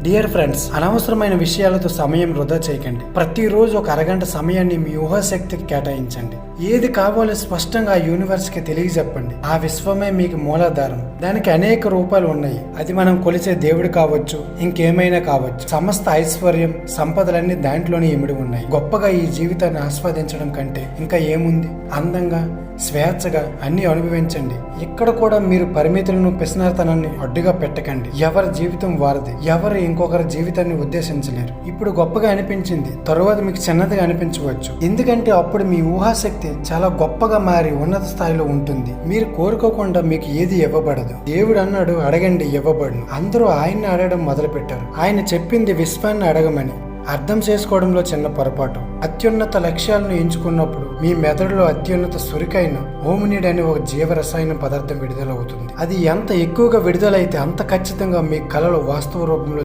Dear friends, అనవసరమైన విషయాలతో సమయం వృధా చేయకండి. ప్రతిరోజు ఒక అరగంట సమయాన్ని మీ ఊహాశక్తికి కేటాయించండి. ఏది కావాలో స్పష్టంగా ఆ యూనివర్స్ కి తెలియజెప్పండి. ఆ విశ్వమే మీకు మూలాధారం. దానికి అనేక రూపాలు ఉన్నాయి. అది మనం కొలిచే దేవుడు కావచ్చు, ఇంకేమైనా కావచ్చు. సమస్త ఐశ్వర్యం, సంపదలన్నీ దాంట్లోనే ఇమిడి ఉన్నాయి. గొప్పగా ఈ జీవితాన్ని ఆస్వాదించడం కంటే ఇంకా ఏముంది? అందంగా, స్వేచ్ఛగా అన్ని అనుభవించండి. ఇక్కడ కూడా మీరు పరిమితులను, పిసినార్తనాన్ని అడ్డుగా పెట్టకండి. ఎవరి జీవితం వారిది. ఎవరు ఇంకొకరి జీవితాన్ని ఉద్దేశించలేరు. ఇప్పుడు గొప్పగా అనిపించింది, తరువాత మీకు చిన్నదిగా అనిపించవచ్చు. ఎందుకంటే అప్పుడు మీ ఊహాశక్తి చాలా గొప్పగా మారి ఉన్నత స్థాయిలో ఉంటుంది. మీరు కోరుకోకుండా మీకు ఏది ఇవ్వబడదు. దేవుడు అన్నాడు, అడగండి ఇవ్వబడును. అందరూ ఆయన్ని అడగడం మొదలు పెట్టారు. ఆయన చెప్పింది విశ్వాన్ని అడగమని. అర్థం చేసుకోవడంలో చిన్న పొరపాటు. అత్యున్నత లక్ష్యాలను ఎంచుకున్నప్పుడు మీ మెదడులో అత్యున్నత సురికైన హోమినిడ్ అనే ఒక జీవరసాయన పదార్థం విడుదలవుతుంది. అది ఎంత ఎక్కువగా విడుదలైతే అంత ఖచ్చితంగా మీ కళలు వాస్తవ రూపంలో